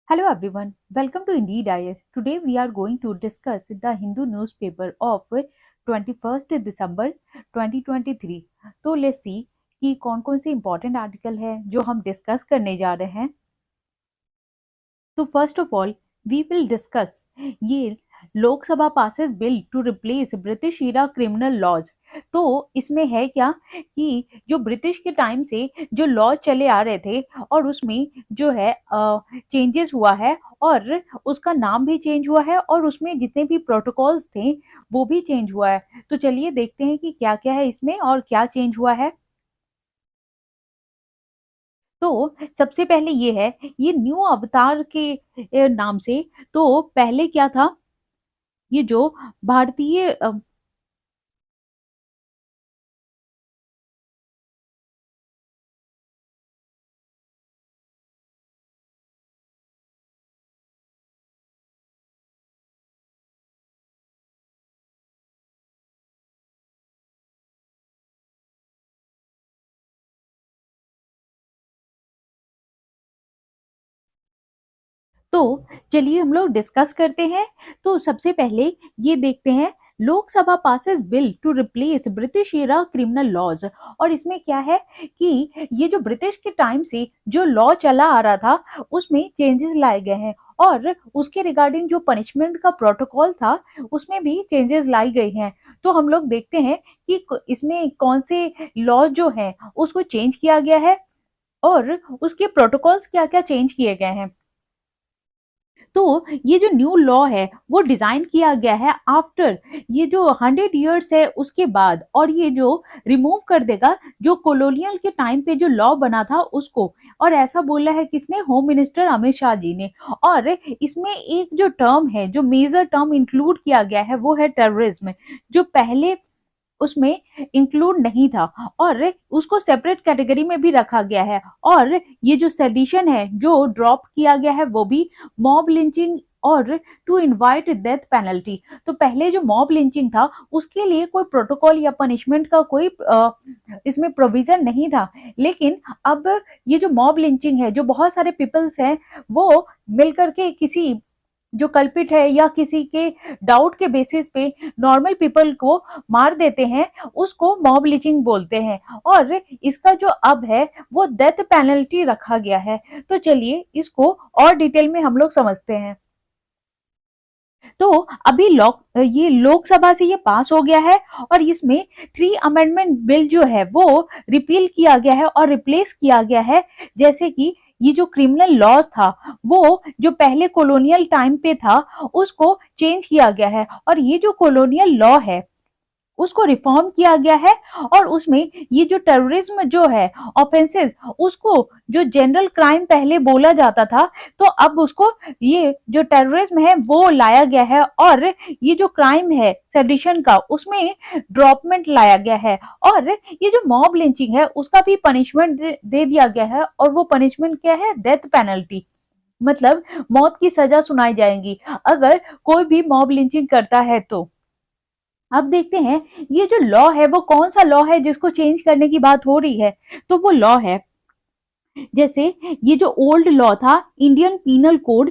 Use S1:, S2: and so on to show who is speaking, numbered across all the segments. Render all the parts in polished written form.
S1: Hello everyone, welcome to Indeed IS. Today we are going to discuss the Hindu newspaper of 21st December 2023. तो let's see कि कौन कौन से important article है जो हम डिस्कस करने जा रहे हैं. तो first of all we will discuss ये Lok Sabha passes bill to replace British era criminal laws. तो इसमें है क्या कि जो ब्रिटिश के टाइम से जो लॉज चले आ रहे थे और उसमें जो है चेंजेस हुआ है और उसका नाम भी चेंज हुआ है और उसमें जितने भी प्रोटोकॉल्स थे वो भी चेंज हुआ है. तो चलिए देखते हैं कि क्या क्या है इसमें और क्या चेंज हुआ है. तो सबसे पहले ये है ये न्यू अवतार के नाम से. तो पहले क्या था ये जो भारतीय तो चलिए हम लोग डिस्कस करते हैं. तो सबसे पहले ये देखते हैं Lok Sabha passes bill to replace British era criminal laws. और इसमें क्या है कि ये जो ब्रिटिश के टाइम से जो लॉ चला आ रहा था उसमें चेंजेस लाए गए हैं और उसके रिगार्डिंग जो पनिशमेंट का प्रोटोकॉल था उसमें भी चेंजेस लाई गई हैं. तो हम लोग देखते हैं कि इसमें कौन से लॉ जो हैं उसको चेंज किया गया है और उसके प्रोटोकॉल्स क्या क्या चेंज किए गए हैं. तो ये जो न्यू लॉ है वो डिजाइन किया गया है आफ्टर ये जो 100 ईयर्स है उसके बाद. और ये जो रिमूव कर देगा जो कॉलोनियल के टाइम पे जो लॉ बना था उसको. और ऐसा बोला है किसने, होम मिनिस्टर अमित शाह जी ने. और इसमें एक जो टर्म है जो मेजर टर्म इंक्लूड किया गया है वो है टेररिज्म, जो पहले उसमें इंक्लूड नहीं था और उसको सेपरेट कैटेगरी में भी रखा गया है. और ये जो सेडिशन है जो ड्रॉप किया गया है वो भी मॉब लिंचिंग और टू इनवाइट डेथ पेनल्टी. तो पहले जो मॉब लिंचिंग था उसके लिए कोई प्रोटोकॉल या पनिशमेंट का कोई इसमें प्रोविजन नहीं था. लेकिन अब ये जो मॉब लिंचिंग है जो बहुत सारे पीपल्स हैं वो मिलकर के किसी जो कल्पिट है या किसी के डाउट के बेसिस पे नॉर्मल पीपल को मार देते हैं उसको मॉब लिंचिंग बोलते हैं. और इसका जो अब है वो डेथ पेनल्टी रखा गया है. तो चलिए इसको और डिटेल में हम लोग समझते हैं. तो अभी ये लोकसभा से ये पास हो गया है और इसमें 3 अमेंडमेंट बिल जो है वो रिपील किया गया है और रिप्लेस किया गया है. जैसे कि ये जो क्रिमिनल लॉज था वो जो पहले कॉलोनियल टाइम पे था उसको चेंज किया गया है और ये जो कॉलोनियल लॉ है उसको रिफॉर्म किया गया है. और उसमें ये जो टेररिज्म जो है ऑफेंसेस उसको जो जनरल क्राइम पहले बोला जाता था तो अब उसको ये जो टेररिज्म है वो लाया गया है. और ये जो क्राइम है सेडिशन का उसमें ड्रॉपमेंट लाया गया है. और ये जो मॉब लिंचिंग है उसका भी पनिशमेंट दे दिया गया है और वो पनिशमेंट क्या है, डेथ पेनल्टी. मतलब मौत की सजा सुनाई जाएगी अगर कोई भी मॉब लिंचिंग करता है. तो अब देखते हैं ये जो लॉ है वो कौन सा लॉ है जिसको चेंज करने की बात हो रही है. तो वो लॉ है जैसे ये जो ओल्ड लॉ था इंडियन पीनल कोड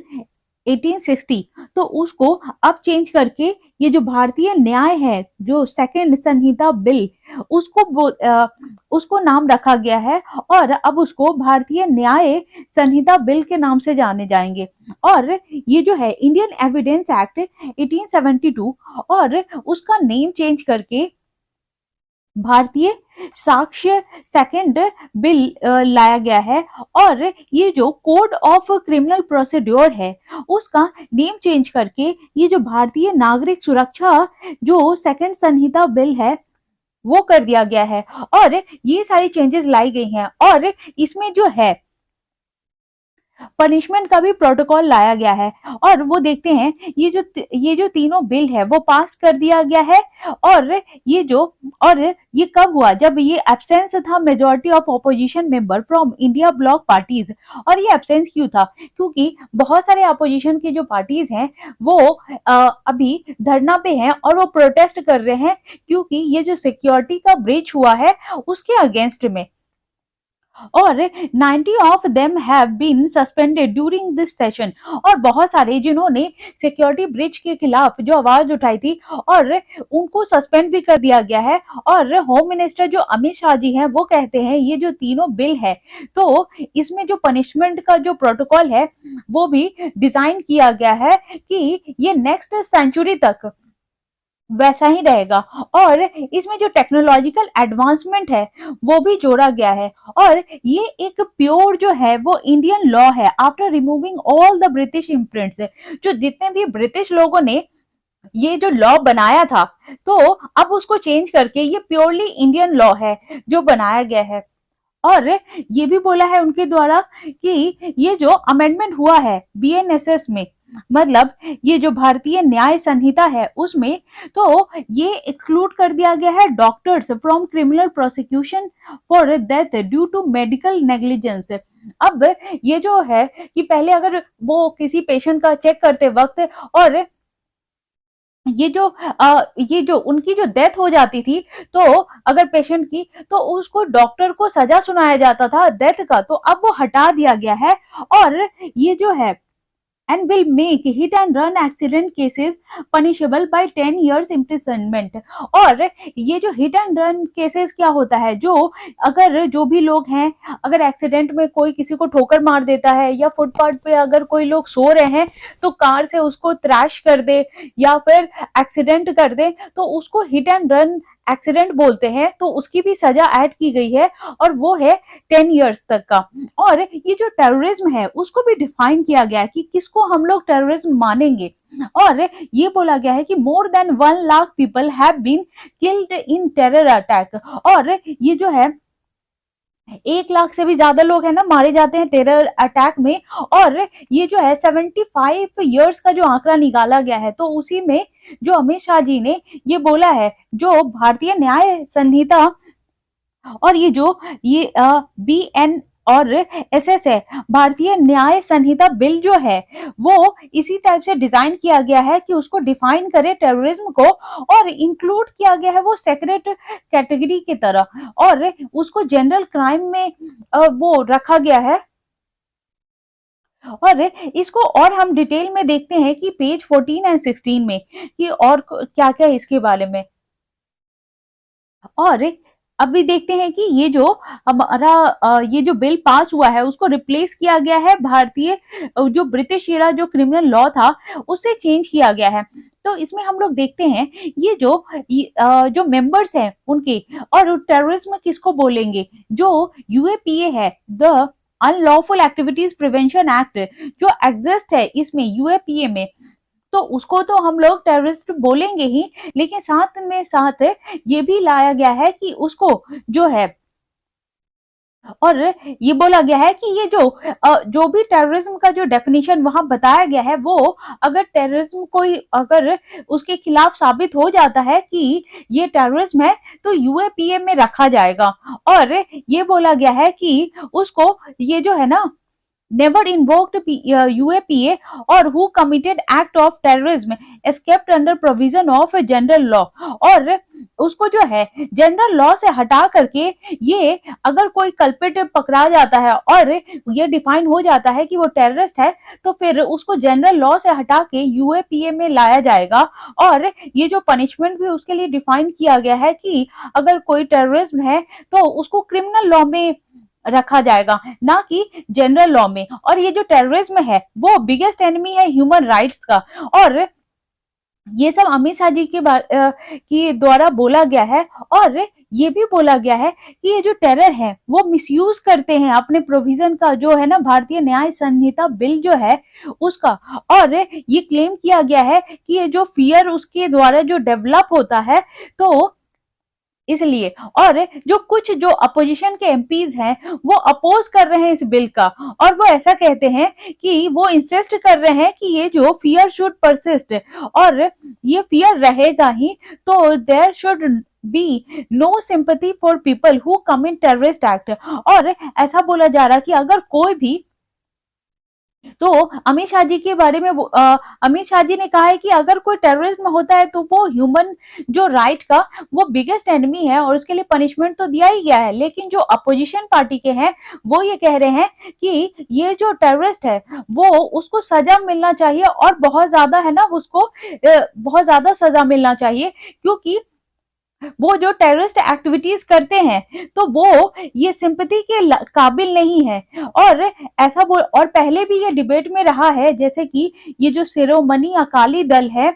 S1: 1860 तो उसको अब चेंज करके ये जो भारतीय न्याय है जो सेकंड संहिता बिल उसको नाम रखा गया है. और अब उसको भारतीय न्याय संहिता बिल के नाम से जाने जाएंगे. और ये जो है इंडियन एविडेंस एक्ट 1872 और उसका नेम चेंज करके भारतीय साक्ष्य सेकंड बिल लाया गया है. और ये जो कोड ऑफ क्रिमिनल प्रोसीड्योर है उसका नेम चेंज करके ये जो भारतीय नागरिक सुरक्षा जो सेकंड संहिता बिल है वो कर दिया गया है. और ये सारी चेंजेस लाई गई हैं और इसमें जो है पनिशमेंट का भी प्रोटोकॉल लाया गया है. और वो देखते हैं ये जो तीनों बिल है वो पास कर दिया गया है. और ये जो और ये कब हुआ जब ये एब्सेंस था majority of opposition member from India block parties. और ये एब्सेंस क्यों था, क्योंकि बहुत सारे अपोजिशन की जो पार्टीज हैं वो अभी धरना पे हैं और वो प्रोटेस्ट कर रहे हैं क्योंकि ये जो सिक्योरिटी का ब्रीच हुआ है उसके अगेंस्ट में. और 90 of them have been suspended during this session. और बहुत सारे जिन्होंने सिक्योरिटी ब्रिच के खिलाफ जो आवाज उठाई थी और उनको सस्पेंड भी कर दिया गया है। और होम मिनिस्टर जो अमित शाह जी हैं वो कहते हैं ये जो तीनों बिल है तो इसमें जो पनिशमेंट का जो प्रोटोकॉल है वो भी डिजाइन किया गया है कि ये नेक्स्ट सेंचुरी तक वैसा ही रहेगा। और इसमें जो टेक्नोलॉजिकल एडवांसमेंट है वो भी जोड़ा गया है। और ये एक प्योर जो है वो इंडियन लॉ है after removing all the British imprints. जो जितने भी ब्रिटिश लोगों ने ये जो लॉ बनाया था तो अब उसको चेंज करके ये प्योरली इंडियन लॉ है जो बनाया गया है। और ये भी बोला है उनके द्वारा कि ये जो अमेंडमेंट हुआ है बीएनएसएस में, मतलब ये जो भारतीय न्याय संहिता है उसमें, तो ये एक्सक्लूड कर दिया गया है doctors from criminal prosecution for death due to medical negligence. अब ये जो है कि पहले अगर वो किसी पेशेंट का चेक करते वक्त और ये जो उनकी जो डेथ हो जाती थी तो अगर पेशेंट की तो उसको डॉक्टर को सजा सुनाया जाता था डेथ का, तो अब वो हटा दिया गया है। और ये जो है and will make hit and run accident cases punishable by 10 years imprisonment। और ये जो हिट एंड रन केसेस क्या होता है, जो अगर जो भी लोग हैं अगर एक्सीडेंट में कोई किसी को ठोकर मार देता है या फुटपाथ पे अगर कोई लोग सो रहे हैं तो कार से उसको क्रैश कर दे या फिर एक्सीडेंट कर दे तो उसको हिट एंड रन एक्सीडेंट बोलते हैं, तो उसकी भी सजा ऐड की गई है और वो है 10 इयर्स तक का। और ये जो टेररिज्म है उसको भी डिफाइन किया गया है कि किसको हम लोग टेररिज्म मानेंगे। और ये बोला गया है कि more than 1 lakh people have been killed in terror attack. और ये जो है 1 लाख से भी ज्यादा लोग हैं ना मारे जाते हैं टेरर अटैक में। और ये जो है 75 ईयर्स का जो आंकड़ा निकाला गया है तो उसी में जो अमित शाह जी ने ये बोला है जो भारतीय न्याय संहिता और ये बी एन और एसएस है, भारतीय न्याय संहिता बिल जो है वो इसी टाइप से डिजाइन किया गया है कि उसको डिफाइन करे टेररिज्म को और इंक्लूड किया गया है वो सेक्रेट कैटेगरी की तरह और उसको जनरल क्राइम में वो रखा गया है। और इसको और हम डिटेल में देखते हैं कि पेज 14 एंड 16 में कि और क्या क्या है इसके बारे में। और अभी देखते हैं कि ये जो हमारा ये जो बिल पास हुआ है उसको रिप्लेस किया गया है भारतीय जो ब्रिटिश एरा जो क्रिमिनल लॉ था उससे चेंज किया गया है। तो इसमें हम लोग देखते हैं जो मेंबर्स हैं उनके और टेररिज्म किसको बोलेंगे, जो यूएपीए है the unlawful activities prevention act जो एग्जिस्ट है इसमें यूएपीए में, तो उसको तो हम लोग टेररिस्ट बोलेंगे ही, लेकिन साथ में साथ ये भी लाया गया है कि उसको जो है और ये बोला गया है कि ये जो भी टेररिज्म का जो डेफिनेशन वहां बताया गया है वो अगर टेररिज्म कोई अगर उसके खिलाफ साबित हो जाता है कि ये टेररिज्म है तो यूएपीए में रखा जाएगा। और ये बोला गया है कि उसको ये जो है ना never invoked UAPA or who committed act of terrorism escaped under provision of general law। और उसको जो है जनरल लॉ से हटा करके ये अगर कोई कल्पिट पकड़ा जाता है और ये डिफाइन हो जाता है कि वो टेररिस्ट है तो फिर उसको जनरल लॉ से हटा के यूएपीए में लाया जाएगा। और ये जो पनिशमेंट भी उसके लिए डिफाइन किया गया है कि अगर कोई टेररिज्म है तो उसको क्रिमिनल लॉ में रखा जाएगा ना कि जनरल लॉ में। और ये जो टेररिज्म है वो बिगेस्ट एनिमी है ह्यूमन राइट्स का। और ये सब अमित शाह जी के द्वारा बोला गया है। और ये भी बोला गया है कि ये जो टेरर है वो मिसयूज करते हैं अपने प्रोविजन का जो है ना भारतीय न्याय संहिता बिल जो है उसका। और ये क्लेम किया गया है कि ये जो फियर उसके द्वारा जो डेवलप होता है तो इसलिए। और जो अपोजिशन के एमपीज हैं वो अपोज कर रहे हैं इस बिल का और वो ऐसा कहते हैं कि वो इंसिस्ट कर रहे हैं कि ये जो फियर शुड परसिस्ट और ये फियर रहेगा ही, तो there should be no sympathy for people who commit terrorist act. और ऐसा बोला जा रहा है कि अगर कोई भी तो अमित शाह जी के बारे में अमित शाह जी ने कहा है कि अगर कोई टेररिज्म होता है तो वो ह्यूमन जो राइट का वो बिगेस्ट एनिमी है और उसके लिए पनिशमेंट तो दिया ही गया है, लेकिन जो अपोजिशन पार्टी के हैं वो ये कह रहे हैं कि ये जो टेररिस्ट है वो उसको सजा मिलना चाहिए और बहुत ज्यादा है ना, उसको बहुत ज्यादा सजा मिलना चाहिए, क्योंकि वो जो टेररिस्ट एक्टिविटीज करते हैं तो वो ये सिंपैथी के काबिल नहीं है। और ऐसा बोल, और पहले भी ये डिबेट में रहा है, जैसे कि ये जो शिरोमणि अकाली दल है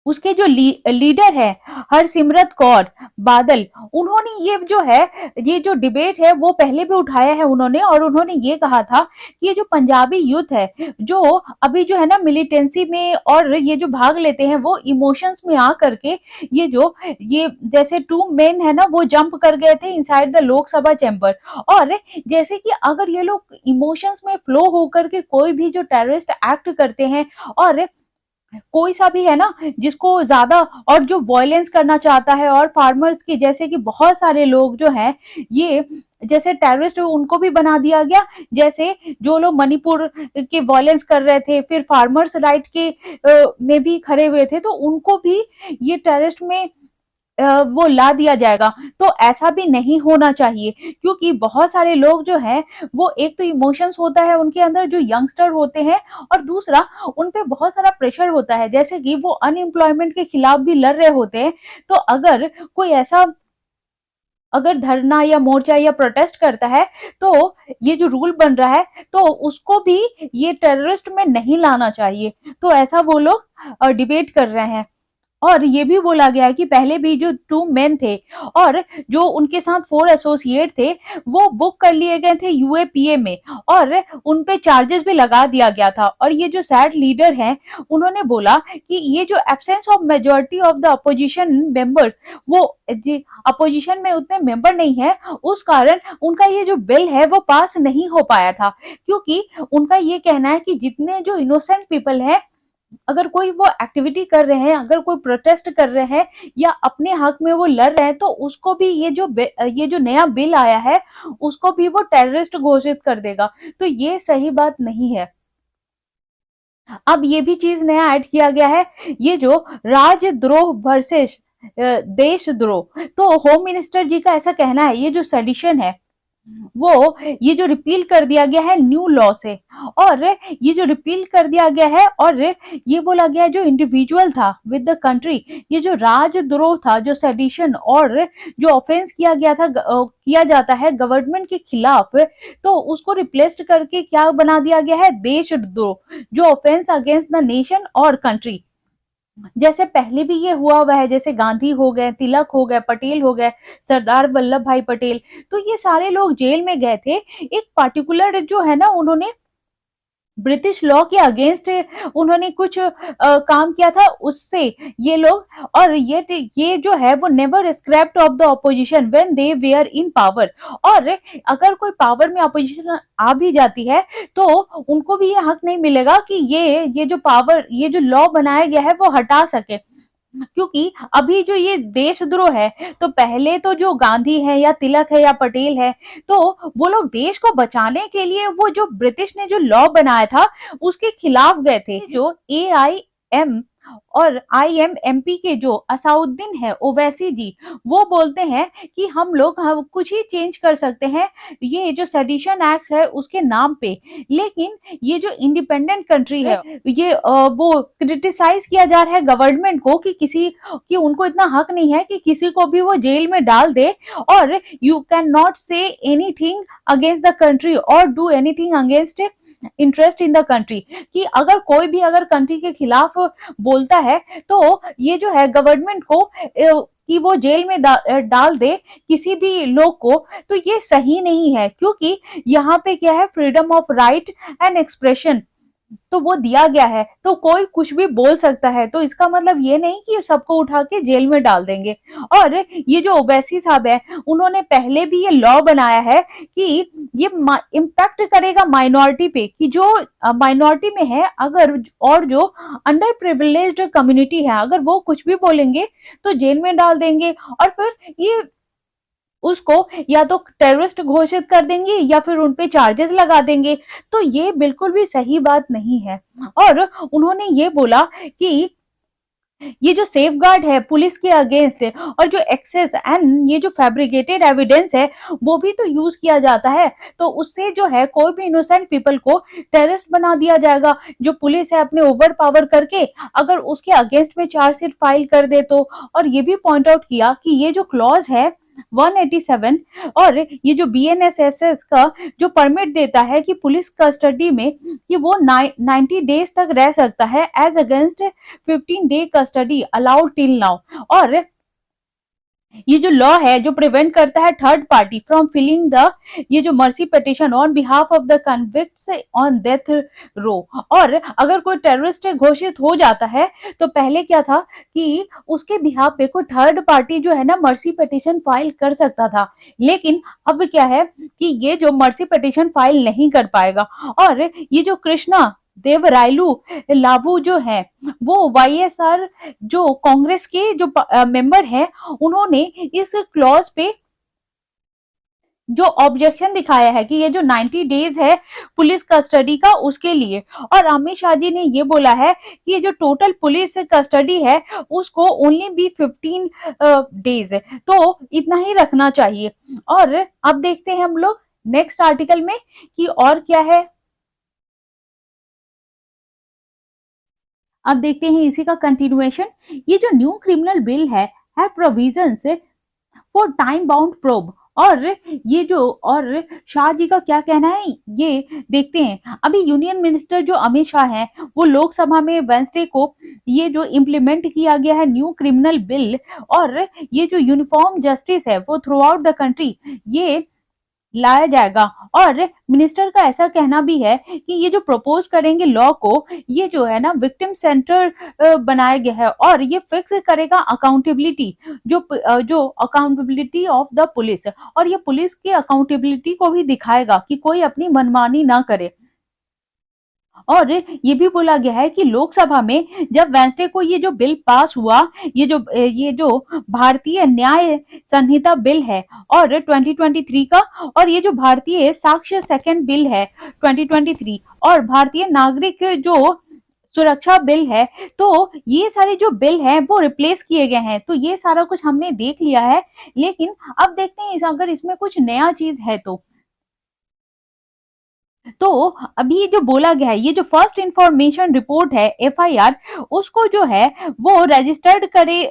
S1: उसके जो लीडर है हरसिमरत कौर बादल, उन्होंने ये जो है ये जो डिबेट है वो पहले भी उठाया है उन्होंने, और उन्होंने ये कहा था कि ये जो पंजाबी यूथ है जो अभी जो है ना मिलिटेंसी में और ये जो भाग लेते हैं वो इमोशंस में आ करके ये जैसे टू मेन है ना वो जंप कर गए थे इनसाइड द लोकसभा चैम्बर, और जैसे कि अगर ये लोग इमोशंस में फ्लो होकर के कोई भी जो टेररिस्ट एक्ट करते हैं और कोई सा भी है ना जिसको ज्यादा और जो वायलेंस करना चाहता है, और फार्मर्स की जैसे कि बहुत सारे लोग जो हैं ये जैसे टेररिस्ट उनको भी बना दिया गया, जैसे जो लोग मणिपुर के वायलेंस कर रहे थे फिर फार्मर्स राइट के में भी खड़े हुए थे तो उनको भी ये टेररिस्ट में वो ला दिया जाएगा। तो ऐसा भी नहीं होना चाहिए, क्योंकि बहुत सारे लोग जो हैं वो एक तो इमोशंस होता है उनके अंदर जो यंगस्टर होते हैं, और दूसरा उन पे बहुत सारा प्रेशर होता है, जैसे कि वो अनएम्प्लॉयमेंट के खिलाफ भी लड़ रहे होते हैं। तो अगर कोई ऐसा अगर धरना या मोर्चा या प्रोटेस्ट करता है तो ये जो रूल बन रहा है तो उसको भी ये टेररिस्ट में नहीं लाना चाहिए। तो ऐसा वो लोग डिबेट कर रहे हैं। और ये भी बोला गया है कि पहले भी जो टू मेन थे और जो उनके साथ फोर एसोसिएट थे वो बुक कर लिए गए थे यूएपीए में, और उन पे चार्जेस भी लगा दिया गया था। और ये जो सैड लीडर हैं उन्होंने बोला कि ये जो absence of majority of the opposition member, वो अपोजिशन में उतने मेंबर नहीं है उस कारण उनका ये जो बिल है वो पास नहीं हो पाया था, क्योंकि उनका ये कहना है कि जितने जो इनोसेंट पीपल हैं अगर कोई वो एक्टिविटी कर रहे हैं, अगर कोई प्रोटेस्ट कर रहे हैं या अपने हक में वो लड़ रहे हैं तो उसको भी ये जो नया बिल आया है उसको भी वो टेररिस्ट घोषित कर देगा। तो ये सही बात नहीं है। अब ये भी चीज नया ऐड किया गया है, ये जो राजद्रोह वर्सेस देशद्रोह। तो होम मिनिस्टर जी का ऐसा कहना है ये जो सेडिशन है वो ये जो रिपील कर दिया गया है न्यू लॉ से, और ये जो रिपील कर दिया गया है और ये बोला गया है जो इंडिविजुअल था विद द कंट्री, ये जो राजद्रोह था जो सेडिशन और जो ऑफेंस किया गया था किया जाता है गवर्नमेंट के खिलाफ, तो उसको रिप्लेस करके क्या बना दिया गया है देशद्रोह, जो ऑफेंस अगेंस्ट द नेशन और कंट्री। जैसे पहले भी ये हुआ है, जैसे गांधी हो गए, तिलक हो गए, पटेल हो गए, सरदार वल्लभ भाई पटेल, तो ये सारे लोग जेल में गए थे एक पर्टिकुलर जो है ना उन्होंने ब्रिटिश लॉ के अगेंस्ट उन्होंने कुछ काम किया था उससे ये लोग, और ये जो है वो never scrapped of the opposition when they were in power. और अगर कोई पावर में अपोजिशन आ भी जाती है तो उनको भी ये हक नहीं मिलेगा कि ये जो पावर ये जो लॉ बनाया गया है वो हटा सके, क्योंकि अभी जो ये देशद्रोह है तो पहले तो जो गांधी है या तिलक है या पटेल है तो वो लोग देश को बचाने के लिए वो जो ब्रिटिश ने जो लॉ बनाया था उसके खिलाफ गए थे। जो एआईएम और आईएमएमपी के जो असाउद्दीन है ओवैसी जी, वो बोलते हैं कि हम लोग कुछ ही चेंज कर सकते हैं ये जो सेडिशन एक्ट है उसके नाम पे, लेकिन ये जो इंडिपेंडेंट कंट्री है ये वो क्रिटिसाइज किया जा रहा है गवर्नमेंट को कि उनको इतना हक नहीं है कि किसी को भी वो जेल में डाल दे, और you cannot say anything against the country और do anything against interest in the country, कि अगर कोई भी अगर कंट्री के खिलाफ बोलता है तो ये जो है गवर्नमेंट को कि वो जेल में डाल दे किसी भी लोग को, तो ये सही नहीं है, क्योंकि यहाँ पे क्या है freedom of right and expression तो वो दिया गया है, तो कोई कुछ भी बोल सकता है, तो इसका मतलब ये नहीं कि सबको उठा के जेल में डाल देंगे। और ये जो ओवैसी साहब है उन्होंने पहले भी ये लॉ बनाया है कि ये इम्पैक्ट करेगा माइनॉरिटी पे, कि जो माइनॉरिटी में है अगर और जो अंडर प्रिविलेज्ड कम्युनिटी है अगर वो कुछ भी बोलेंगे तो जेल में डाल देंगे। और फिर ये उसको या तो टेररिस्ट घोषित कर देंगे या फिर उन पे चार्जेस लगा देंगे। तो ये बिल्कुल भी सही बात नहीं है। और उन्होंने ये बोला कि ये जो सेफ गार्ड है पुलिस के अगेंस्ट है, और जो एक्सेस एंड ये जो फैब्रिकेटेड एविडेंस है वो भी तो यूज किया जाता है। तो उससे जो है कोई भी इनोसेंट पीपल को टेररिस्ट बना दिया जाएगा। जो पुलिस है अपने ओवर पावर करके अगर उसके अगेंस्ट में चार्जशीट फाइल कर दे तो। और ये भी पॉइंट आउट किया कि ये जो क्लॉज है 187 और ये जो बीएनएसएस का जो परमिट देता है कि पुलिस कस्टडी में कि वो 90 डेज तक रह सकता है as against 15 day custody allowed till now. और ये जो लॉ है जो प्रिवेंट करता है third party from filing the ये जो mercy petition on behalf of the convicts on death row. और अगर कोई टेररिस्ट घोषित हो जाता है तो पहले क्या था कि उसके बिहाफ पे कोई थर्ड पार्टी जो है ना मर्सी पिटिशन फाइल कर सकता था। लेकिन अब क्या है कि ये जो मर्सी पिटिशन फाइल नहीं कर पाएगा। और ये जो कृष्णा देवरायलू लावू जो है वो वाईएसआर जो कांग्रेस के जो मेंबर है उन्होंने इस क्लॉज पे जो ऑब्जेक्शन दिखाया है कि ये जो 90 डेज है पुलिस कस्टडी का उसके लिए। और अमित शाह जी ने ये बोला है कि ये जो टोटल पुलिस कस्टडी है उसको ओनली बी 15 डेज तो इतना ही रखना चाहिए। और अब देखते हैं हम लोग नेक्स्ट आर्टिकल में कि और क्या है। अब देखते हैं इसी का कंटिन्यूएशन। ये जो न्यू क्रिमिनल बिल है provisions for time bound probe. और ये जो और शाह जी का क्या कहना है ये देखते हैं। अभी यूनियन मिनिस्टर जो अमित शाह हैं वो लोकसभा में वेंसडे को ये जो इम्प्लीमेंट किया गया है न्यू क्रिमिनल बिल और ये जो यूनिफॉर्म जस्टिस है वो थ्रू आउट द कंट्री ये लाया जाएगा। और मिनिस्टर का ऐसा कहना भी है कि ये जो प्रपोज करेंगे लॉ को ये जो है ना विक्टिम सेंटर बनाया गया है और ये फिक्स करेगा अकाउंटेबिलिटी जो अकाउंटेबिलिटी ऑफ द पुलिस। और ये पुलिस की अकाउंटेबिलिटी को भी दिखाएगा कि कोई अपनी मनमानी ना करे। और ये भी बोला गया है कि लोकसभा में जब वेंसडे को ये जो बिल पास हुआ ये जो भारतीय न्याय संहिता बिल है और 2023 का। और ये जो भारतीय साक्ष्य सेकंड बिल है 2023 और भारतीय नागरिक जो सुरक्षा बिल है। तो ये सारे जो बिल हैं वो रिप्लेस किए गए हैं। तो ये सारा कुछ हमने देख लिया है। लेकिन अब देखते हैं अगर इसमें कुछ नया चीज है तो अभी जो बोला गया है ये जो फर्स्ट इंफॉर्मेशन रिपोर्ट है एफआईआर उसको जो है वो रजिस्टर्ड करे।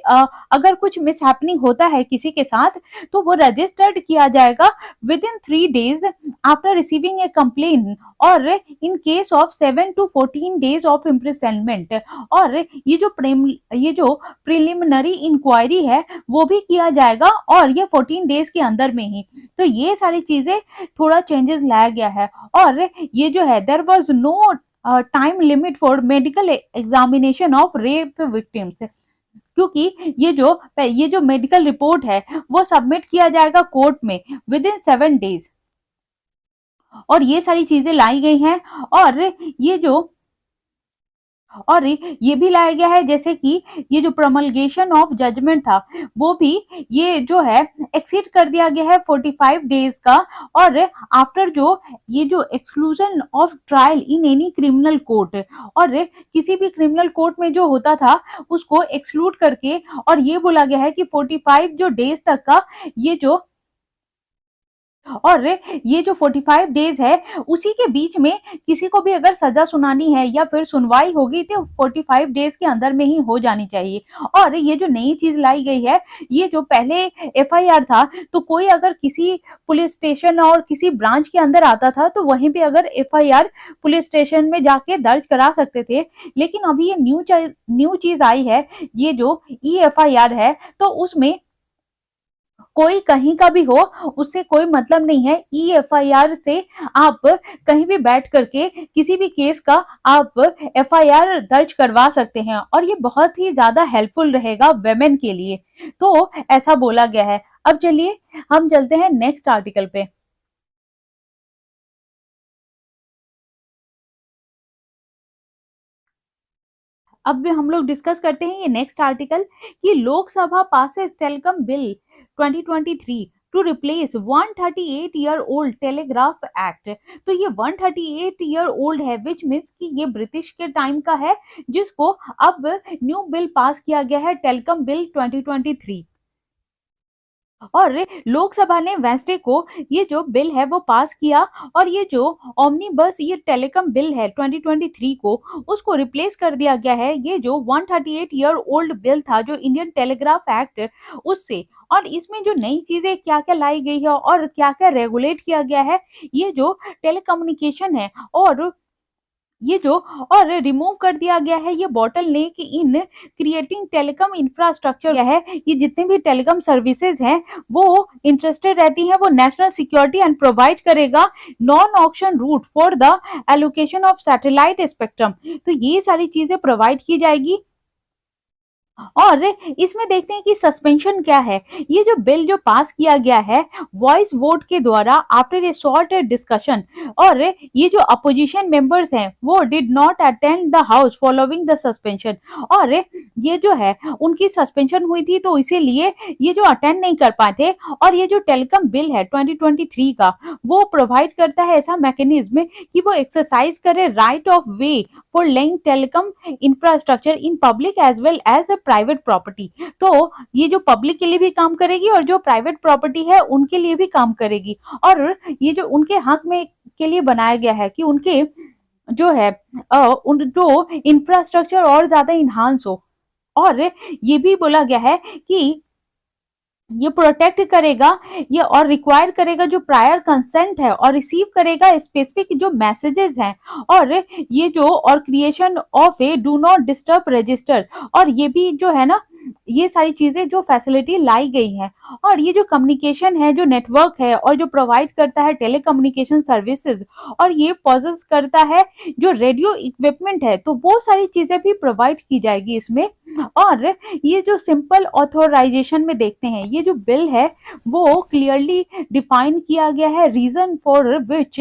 S1: अगर कुछ मिसहैपनिंग होता है किसी के साथ तो वो रजिस्टर्ड किया जाएगा within 3 days after receiving a complaint और in case of 7 to 14 days of imprisonment. और ये जो प्रिलिमिनरी इंक्वायरी है वो भी किया जाएगा और ये 14 डेज के अंदर में ही। तो ये सारी चीजें थोड़ा चेंजेस लाया गया है। और ये जो है there was no time limit for medical examination of rape victims. क्योंकि ये जो मेडिकल रिपोर्ट है वो सबमिट किया जाएगा कोर्ट में विद इन 7 डेज। और ये सारी चीजें लाई गई हैं। और ये जो और ये भी लाया गया है जैसे कि ये जो प्रमलगेशन ऑफ जजमेंट था वो भी ये जो है एक्सीड कर दिया गया है 45 डेज का। और आफ्टर जो ये जो exclusion of trial in any criminal court और किसी भी क्रिमिनल कोर्ट में जो होता था उसको एक्सक्लूड करके। और ये बोला गया है कि 45 जो डेज तक का ये जो 45 डेज है उसी के बीच में किसी को भी अगर सजा सुनानी है या फिर सुनवाई होगी तो 45 डेज के अंदर में ही हो जानी चाहिए। और ये जो नई चीज लाई गई है ये जो पहले एफआईआर था तो कोई अगर किसी पुलिस स्टेशन और किसी ब्रांच के अंदर आता था तो वहीं पे अगर एफआईआर पुलिस स्टेशन में जाके दर्ज करा सकते थे। लेकिन अभी ये न्यू चीज आई है ये जो ई एफआईआर है तो उसमें कोई कहीं का भी हो उससे कोई मतलब नहीं है। ईएफआईआर से आप कहीं भी बैठ करके किसी भी केस का आप एफआईआर दर्ज करवा सकते हैं और ये बहुत ही ज्यादा हेल्पफुल रहेगा वेमेन के लिए। तो ऐसा बोला गया है। अब चलिए हम चलते हैं नेक्स्ट आर्टिकल पे। अब भी हम लोग डिस्कस करते हैं ये नेक्स्ट आर्टिकल कि Lok Sabha passes telecom bill 2023 to replace 138 year old telegraph act. तो ये 138 ईयर ओल्ड है, विच मीन्स कि ये ब्रिटिश के टाइम का है, जिसको अब न्यू बिल पास किया गया है, टेलीकॉम बिल 2023। और लोकसभा ने वेंसडे को ये जो बिल है वो पास किया, और ये जो ओमनीबस ये टेलीकॉम बिल है 2023 को, उसको रिप्लेस कर दिया गया है ये जो 138 ईयर ओल्ड बिल था, जो इंडियन टेलीग्राफ एक्ट, उससे। और इसमें जो नई चीजें क्या क्या लाई गई है और क्या क्या रेगुलेट किया गया है, ये जो टेलीकम्युनिकेशन है, और ये जो और रिमूव कर दिया गया है ये bottle neck in creating telecom infrastructure है। ये जितने भी टेलीकॉम सर्विसेज हैं वो इंटरेस्टेड रहती हैं, वो नेशनल सिक्योरिटी एंड प्रोवाइड करेगा non auction route for the allocation of satellite spectrum. तो ये सारी चीजें प्रोवाइड की जाएगी। और इसमें देखते हैं कि सस्पेंशन क्या है। ये जो बिल जो पास किया गया है वॉइस वोट के द्वारा आफ्टर ए शॉर्ट डिस्कशन, और ये जो अपोजिशन मेंबर्स हैं वो did not attend the house following the suspension, और ये जो है उनकी सस्पेंशन हुई थी तो इसीलिए ये जो अटेंड नहीं कर पाए थे। और ये जो टेलीकॉम बिल है 2023 का, वो प्रोवाइड करता है ऐसा मैकेनिज्म कि वो एक्सरसाइज करे right of way for laying telecom infrastructure in public as well as a private property. तो ये जो पब्लिक के लिए भी काम करेगी और जो प्राइवेट प्रॉपर्टी है उनके लिए भी काम करेगी। और ये जो उनके हक में के लिए बनाया गया है कि उनके जो है उन जो इंफ्रास्ट्रक्चर और ज्यादा इन्हांस हो। और ये भी बोला गया है कि ये प्रोटेक्ट करेगा ये और रिक्वायर करेगा जो प्रायर कंसेंट है, और रिसीव करेगा स्पेसिफिक जो मैसेजेस हैं, और ये जो और creation of A do not disturb register, और ये भी जो है ना ये सारी चीजें जो फैसिलिटी लाई गई हैं। और ये जो कम्युनिकेशन है जो नेटवर्क है और जो प्रोवाइड करता है टेलीकम्युनिकेशन सर्विसेज, और ये पॉजेस करता है जो रेडियो इक्विपमेंट है, तो वो सारी चीजें भी प्रोवाइड की जाएगी इसमें। और ये जो सिंपल ऑथोराइजेशन में देखते हैं, ये जो बिल है वो क्लियरली डिफाइन किया गया है रीजन फॉर विच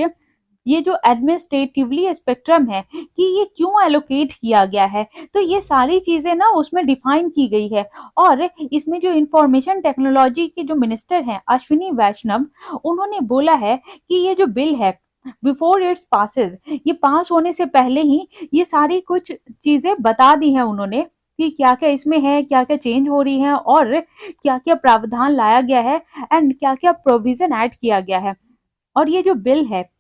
S1: ये जो एडमिनिस्ट्रेटिवली स्पेक्ट्रम है कि ये क्यों एलोकेट किया गया है। तो ये सारी चीजें ना उसमें डिफाइन की गई है। और इसमें जो इंफॉर्मेशन टेक्नोलॉजी के जो मिनिस्टर हैं अश्विनी वैष्णव, उन्होंने बोला है कि ये जो बिल है बिफोर इट्स पासेस, ये पास होने से पहले ही ये सारी कुछ चीजें बता दी हैं उन्होंने कि क्या क्या इसमें है, क्या क्या चेंज हो रही है, और क्या क्या प्रावधान लाया गया है, एंड क्या क्या प्रोविजन ऐड किया गया है। और ये जो बिल है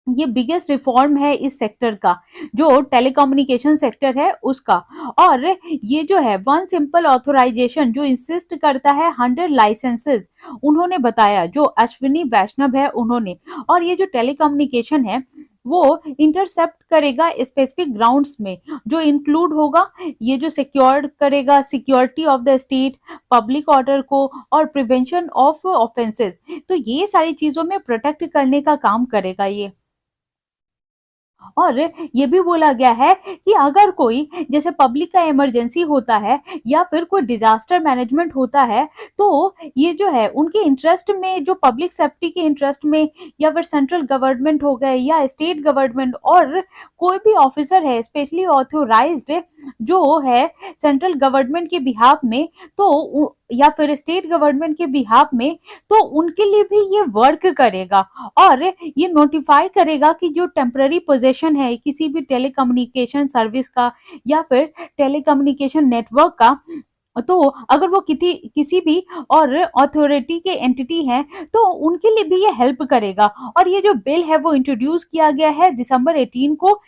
S1: ये बिगेस्ट रिफॉर्म है इस सेक्टर का, जो टेलीकम्युनिकेशन सेक्टर है उसका। और ये जो है वन सिंपल ऑथोराइजेशन जो इंसिस्ट करता है 100 लाइसेंसेस, उन्होंने बताया जो अश्विनी वैष्णव है उन्होंने। और ये जो टेलीकम्युनिकेशन है वो इंटरसेप्ट करेगा स्पेसिफिक ग्राउंड्स में, जो इंक्लूड होगा ये जो सिक्योर करेगा security of the state, public order को, और प्रिवेंशन ऑफ ऑफेंसेस। तो ये सारी चीजों में प्रोटेक्ट करने का काम करेगा ये। और ये भी बोला गया है कि अगर कोई जैसे पब्लिक का इमरजेंसी होता है या फिर कोई डिजास्टर मैनेजमेंट होता है, तो ये जो है उनके इंटरेस्ट में, जो पब्लिक सेफ्टी के इंटरेस्ट में, या फिर सेंट्रल गवर्नमेंट हो गए या स्टेट गवर्नमेंट, और कोई भी ऑफिसर है स्पेशली ऑथोराइज्ड जो है सेंट्रल गवर्नमेंट के बिहाफ में, तो या फिर स्टेट गवर्नमेंट के बिहाफ में, तो उनके लिए भी ये वर्क करेगा। और ये नोटिफाई करेगा कि जो टेम्पररी पोजीशन है किसी भी टेलीकम्युनिकेशन सर्विस का या फिर टेलीकम्युनिकेशन नेटवर्क का, तो अगर वो किसी भी और अथॉरिटी के एंटिटी हैं तो उनके लिए भी ये हेल्प करेगा। और ये जो बिल है वो इंट्रोड्यूस किया गया है दिसंबर 18 को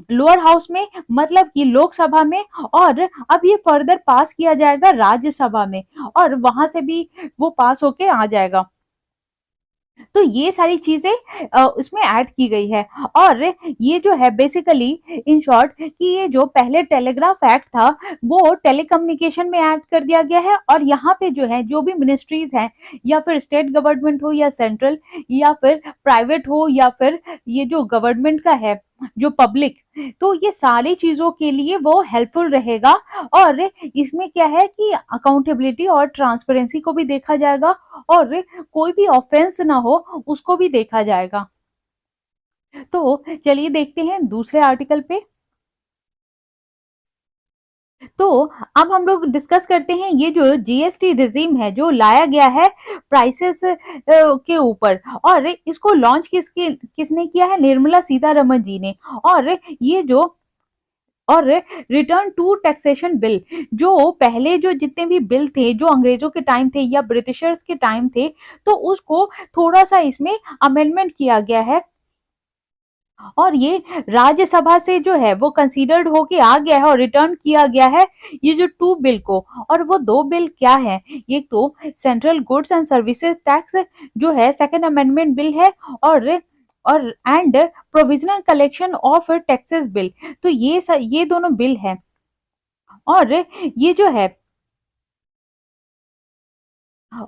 S1: लोअर हाउस में, मतलब कि लोकसभा में, और अब ये फर्दर पास किया जाएगा राज्यसभा में, और वहां से भी वो पास होके आ जाएगा। तो ये सारी चीजें उसमें ऐड की गई है। और ये जो है बेसिकली इन शॉर्ट कि ये जो पहले टेलीग्राफ एक्ट था वो टेलीकम्युनिकेशन में ऐड कर दिया गया है, और यहाँ पे जो है जो भी मिनिस्ट्रीज हैं या फिर स्टेट गवर्नमेंट हो या सेंट्रल या फिर प्राइवेट हो या फिर ये जो गवर्नमेंट का है जो पब्लिक, तो ये सारी चीजों के लिए वो हेल्पफुल रहेगा। और इसमें क्या है कि अकाउंटेबिलिटी और ट्रांसपेरेंसी को भी देखा जाएगा, और कोई भी ऑफेंस ना हो उसको भी देखा जाएगा। तो चलिए देखते हैं दूसरे आर्टिकल पे। तो अब हम लोग डिस्कस करते हैं ये जो जीएसटी रिजीम है जो लाया गया है प्राइसेस के ऊपर, और इसको लॉन्च किसने किया है, निर्मला सीतारमन जी ने। और ये जो और रिटर्न टू टैक्सेशन बिल, जो पहले जो जितने भी बिल थे जो अंग्रेजों के टाइम थे या ब्रिटिशर्स के टाइम थे, तो उसको थोड़ा सा इसमें अमेंडमेंट किया गया है, और ये राज्यसभा से जो है वो कंसीडर्ड होके आ गया है और रिटर्न किया गया है ये जो टू बिल को। और वो दो बिल क्या है, एक तो central goods and services tax जो है सेकंड अमेंडमेंट बिल है, और and provisional collection of taxes bill. तो ये दोनों बिल है, और ये जो है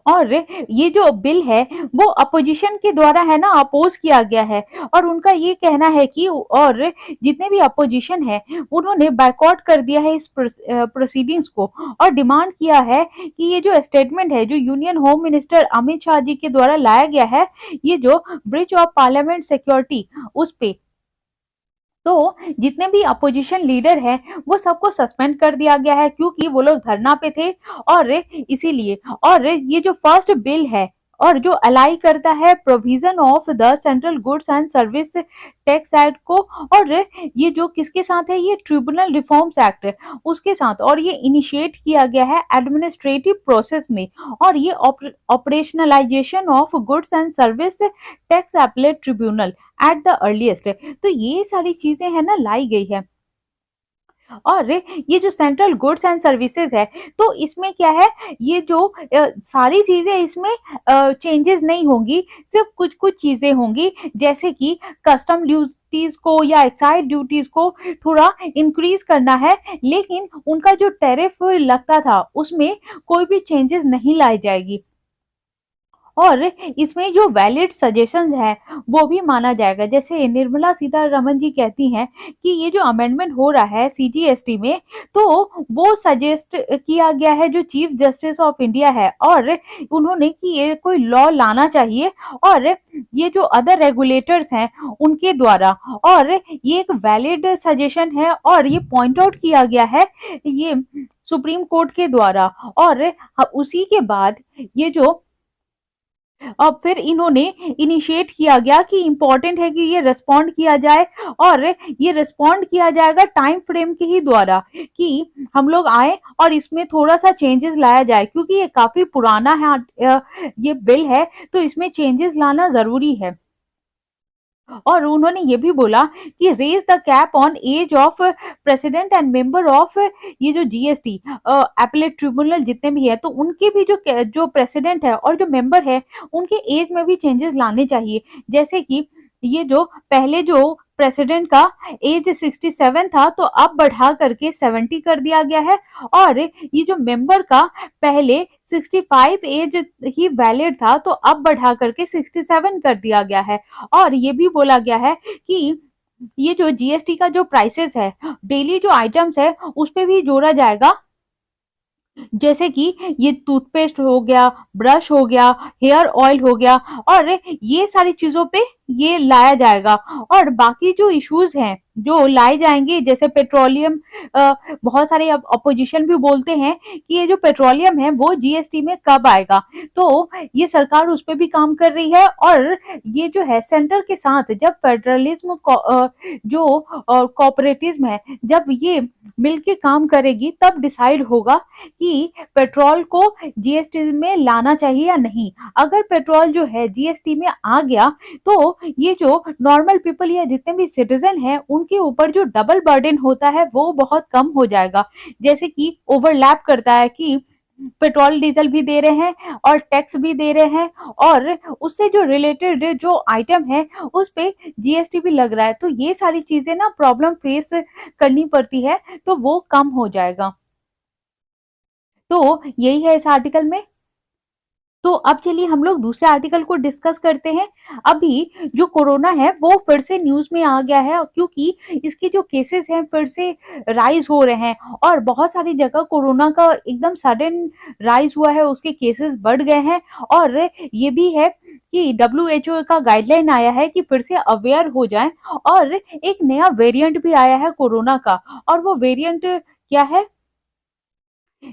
S1: और ये जो बिल है वो अपोजिशन के द्वारा है ना अपोज किया गया है, और उनका ये कहना है कि और जितने भी अपोजिशन है उन्होंने बायकॉट कर दिया है इस प्रोसीडिंग्स को, और डिमांड किया है कि ये जो स्टेटमेंट है जो union home minister Amit Shah ji के द्वारा लाया गया है, ये जो ब्रीच ऑफ पार्लियामेंट सिक्योरिटी उस पे, तो जितने भी अपोजिशन लीडर हैं वो सबको सस्पेंड कर दिया गया है क्योंकि वो लोग धरना पे थे, और इसीलिए। और ये जो फर्स्ट बिल है और जो अलाई करता है provision of the central goods and service tax act को, और ये जो किसके साथ है, ये ट्रिब्यूनल रिफॉर्म्स एक्ट उसके साथ, और ये इनिशिएट किया गया है एडमिनिस्ट्रेटिव प्रोसेस में, और ये operationalisation of goods and service tax appellate tribunal at the earliest. तो ये सारी चीजें है ना लाई गई है। और ये जो सेंट्रल गुड्स एंड सर्विसेज है, तो इसमें क्या है, ये जो सारी चीजें इसमें चेंजेस नहीं होंगी, सिर्फ कुछ कुछ चीजें होंगी, जैसे कि कस्टम ड्यूटीज को या एक्साइज ड्यूटीज को थोड़ा इंक्रीज करना है, लेकिन उनका जो टैरिफ लगता था उसमें कोई भी चेंजेस नहीं लाई जाएगी। और इसमें जो वैलिड सजेशंस है वो भी माना जाएगा। जैसे निर्मला सीतारमन जी कहती हैं कि ये जो अमेंडमेंट हो रहा है सीजीएसटी में, तो वो सजेस्ट किया गया है जो चीफ जस्टिस ऑफ इंडिया है, और उन्होंने कि ये कोई लॉ लाना चाहिए, और ये जो अदर रेगुलेटर्स हैं उनके द्वारा, और ये एक वैलिड सजेशन है, और ये पॉइंट आउट किया गया है ये सुप्रीम कोर्ट के द्वारा। और उसी के बाद ये जो अब फिर इन्होंने इनिशिएट किया गया कि इम्पोर्टेंट है कि ये रिस्पॉन्ड किया जाए, और ये रिस्पॉन्ड किया जाएगा टाइम फ्रेम के ही द्वारा, कि हम लोग आए और इसमें थोड़ा सा चेंजेस लाया जाए, क्योंकि ये काफी पुराना है ये बिल है, तो इसमें चेंजेस लाना जरूरी है। और उन्होंने ये भी बोला कि raise the cap on age of president and member of ये जो जीएसटी अपीलेट ट्रिब्यूनल जितने भी है, तो उनके भी जो प्रेसिडेंट है और जो मेंबर है उनके एज में भी चेंजेस लाने चाहिए। जैसे कि ये जो पहले जो प्रेसिडेंट का एज 67 था, तो अब बढ़ा करके 70 कर दिया गया है, और ये जो मेंबर का पहले 65 एज ही वैलिड था, तो अब बढ़ा करके 67 कर दिया गया है। और ये भी बोला गया है कि ये जो जीएसटी का जो प्राइसेस है, डेली जो आइटम्स है उस पे भी जोड़ा जाएगा, जैसे कि ये टूथपेस्ट हो गया, ब्रश हो गया, हेयर ऑयल हो गया, और ये सारी चीजों पे ये लाया जाएगा। और बाकी जो इश्यूज हैं जो लाए जाएंगे, जैसे पेट्रोलियम, बहुत सारे अपोजिशन भी बोलते हैं कि ये जो पेट्रोलियम है वो जीएसटी में कब आएगा, तो ये सरकार उस पर भी काम कर रही है। और ये जो है सेंटर के साथ जब फेडरलिज्म जो कोऑपरेटिज्म है, जब ये मिलके काम करेगी, तब डिसाइड होगा कि पेट्रोल को जीएसटी में लाना चाहिए या नहीं। अगर पेट्रोल जो है जीएसटी में आ गया, तो ये जो नॉर्मल पीपल या जितने भी सिटीजन हैं उनके ऊपर जो डबल बर्डन होता है वो बहुत कम हो जाएगा। जैसे कि ओवरलैप करता है कि पेट्रोल डीजल भी दे रहे हैं और टैक्स भी दे रहे हैं, और उससे जो रिलेटेड जो आइटम है उस पे जीएसटी भी लग रहा है, तो ये सारी चीजें ना प्रॉब्लम फेस करनी पड़ती है, तो वो कम हो जाएगा। तो यही है इस आर्टिकल में। तो अब चलिए हम लोग दूसरे आर्टिकल को डिस्कस करते हैं। अभी जो कोरोना है वो फिर से न्यूज में आ गया है, क्योंकि इसके जो केसेस हैं फिर से राइज हो रहे हैं, और बहुत सारी जगह कोरोना का एकदम सडन राइज हुआ है, उसके केसेस बढ़ गए हैं। और ये भी है कि WHO का गाइडलाइन आया है कि फिर से अवेयर हो जाएं, और एक नया वेरिएंट भी आया है कोरोना का, और वो वेरिएंट क्या है,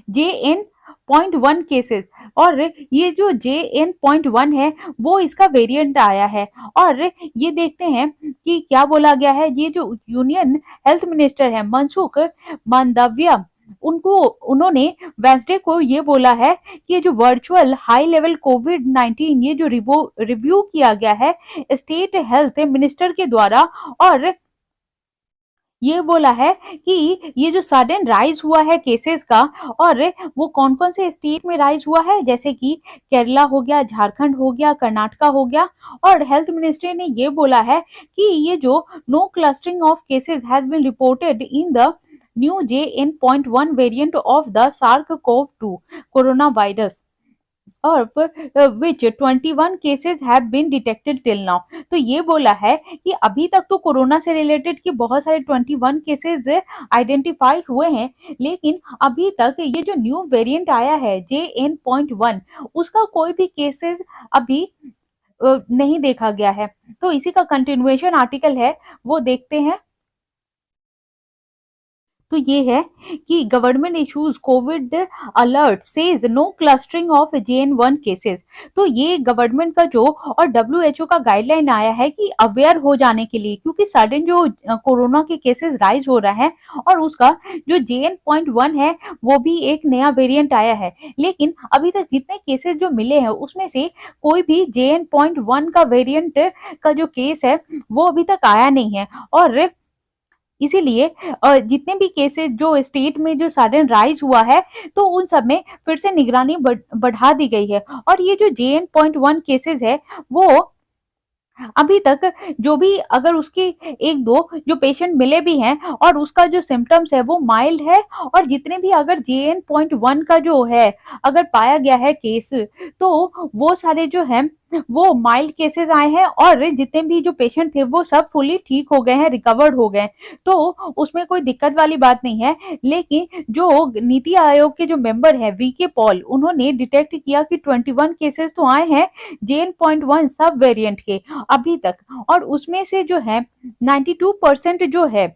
S1: JN.1 केसेस, और ये जो JN.1 है वो इसका वेरिएंट आया है। और ये देखते हैं कि क्या बोला गया है। ये जो यूनियन हेल्थ मिनिस्टर है मनसुख मांडविया, उनको उन्होंने वेंसडे को ये बोला है कि ये जो वर्चुअल हाई लेवल कोविड-19 ये जो रिव्यू किया गया है स्टेट हेल्थ मिनिस्टर के द्वारा, और ये बोला है कि ये जो सडन राइज हुआ है केसेस का, और वो कौन कौन से स्टेट में राइज हुआ है, जैसे कि केरला हो गया, झारखंड हो गया, कर्नाटका हो गया। और हेल्थ मिनिस्ट्री ने ये बोला है कि ये जो no clustering of cases has been reported in the new JN.1 variant of the SARS-CoV-2 corona virus, और which 21 cases have been detected till now. तो ये बोला है कि अभी तक तो कोरोना से रिलेटेड की बहुत सारे 21 केसेस आइडेंटिफाई हुए हैं, लेकिन अभी तक ये जो न्यू वेरिएंट आया है JN.1 उसका कोई भी केसेस अभी नहीं देखा गया है। तो इसी का कंटिन्यूएशन आर्टिकल है, वो देखते हैं। तो ये है कि government issues Covid alert says no clustering of JN.1 cases. तो ये गवर्नमेंट का जो और WHO का गाइडलाइन आया है कि अवेयर हो जाने के लिए, क्योंकि सडन जो कोरोना के केसेस राइज हो रहा है, और उसका जो JN.1 है वो भी एक नया वेरिएंट आया है। लेकिन अभी तक जितने केसेस जो मिले हैं उसमें से कोई भी JN.1 का वेरिएंट का जो केस है वो अभी तक आया नहीं है। और इसीलिए जितने भी केसेस जो स्टेट में जो सडन राइज हुआ है तो उन सब में फिर से निगरानी बढ़ा दी गई है। और ये जो JN.1 केसेस है वो अभी तक जो भी अगर उसके एक दो जो पेशेंट मिले भी हैं और उसका जो सिम्टम्स है वो माइल्ड है, और जितने भी अगर JN.1 का जो है अगर पाया गया है केस तो वो सारे जो हैं वो माइल्ड केसेस आए हैं, और जितने भी जो पेशेंट थे वो सब फुली ठीक हो गए हैं, रिकवर्ड हो गए। तो उसमें कोई दिक्कत वाली बात नहीं है। लेकिन जो नीति आयोग के जो मेंबर है VK पॉल, उन्होंने डिटेक्ट किया कि 21 केसेस तो आए हैं JN.1 सब वेरिएंट के अभी तक, और उसमें से जो है 92% जो है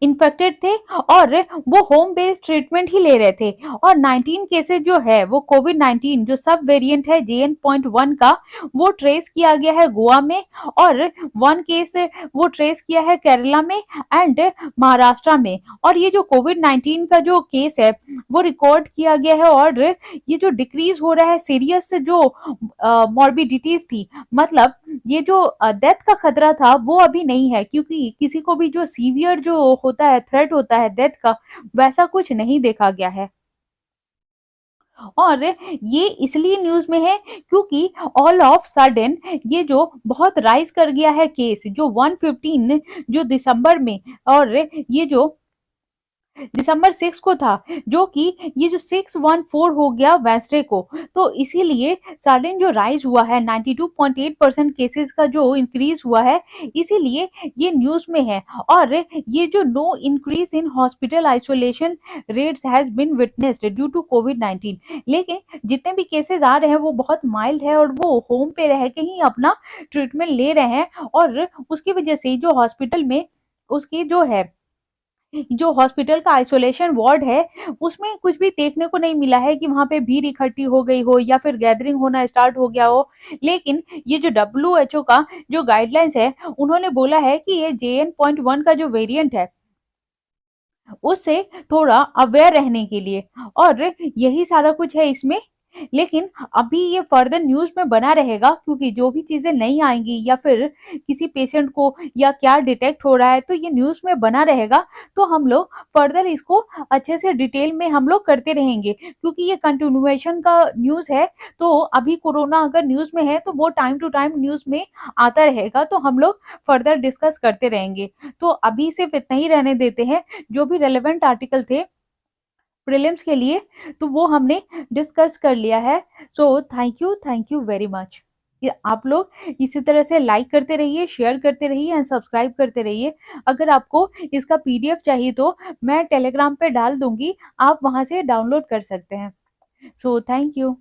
S1: इन्फेक्टेड थे, और वो होम बेस्ड ट्रीटमेंट ही ले रहे थे। और 19 केसेस जो है वो कोविड-19 जो सब वेरिएंट है JN.1 का वो ट्रेस किया गया है गोवा में, और 1 केस वो ट्रेस किया है केरला में एंड महाराष्ट्र में। और ये जो कोविड-19 का जो केस है वो रिकॉर्ड किया गया है, और ये जो डिक्रीज हो रहा है सीरियस जो मॉर्बिडिटीज थी, मतलब ये जो डेथ का खतरा था वो अभी नहीं है, क्योंकि किसी को भी जो सीवियर जो होता है थ्रेट होता है डेथ का, वैसा कुछ नहीं देखा गया है। और ये इसलिए न्यूज में है क्योंकि ऑल ऑफ सडन ये जो बहुत राइज कर गया है केस जो 115 जो दिसंबर में, और ये जो दिसंबर 6 को था, जो कि ये जो 614 हो गया वेंसडे को। तो इसीलिए सडन जो राइज हुआ है 92.8% केसेस का जो इंक्रीज हुआ है, इसीलिए ये न्यूज में है। और ये जो no increase in hospital isolation rates has been witnessed due to कोविड-19। लेकिन जितने भी केसेस आ रहे हैं वो बहुत माइल्ड है, और वो होम पे रह के ही अपना ट्रीटमेंट ले रहे हैं, और उसकी वजह से जो हॉस्पिटल में उसकी जो हॉस्पिटल का आइसोलेशन वार्ड है उसमें कुछ भी देखने को नहीं मिला है कि वहां पे भीड़ इकट्ठी हो गई हो या फिर गैदरिंग होना स्टार्ट हो गया हो। लेकिन ये जो WHO का जो गाइडलाइंस है उन्होंने बोला है कि ये JN.1 का जो वेरिएंट है उससे थोड़ा अवेयर रहने के लिए, और यही सारा कुछ है इसमें। लेकिन अभी ये फर्दर न्यूज में बना रहेगा, क्योंकि जो भी चीजें नहीं आएंगी या फिर किसी पेशेंट को या क्या डिटेक्ट हो रहा है तो ये न्यूज में बना रहेगा। तो हम लोग फर्दर इसको अच्छे से डिटेल में हम लोग करते रहेंगे, क्योंकि ये कंटिन्यूएशन का न्यूज है। तो अभी कोरोना अगर न्यूज में है तो वो टाइम टू टाइम न्यूज में आता रहेगा, तो हम लोग फर्दर डिस्कस करते रहेंगे। तो अभी सिर्फ इतना ही रहने देते हैं। जो भी रेलेवेंट आर्टिकल थे प्रीलिम्स के लिए तो वो हमने डिस्कस कर लिया है। So thank you very much. आप लोग इसी तरह से लाइक करते रहिए, शेयर करते रहिए एंड सब्सक्राइब करते रहिए। अगर आपको इसका PDF चाहिए तो मैं टेलीग्राम पे डाल दूंगी, आप वहां से डाउनलोड कर सकते हैं। So thank you.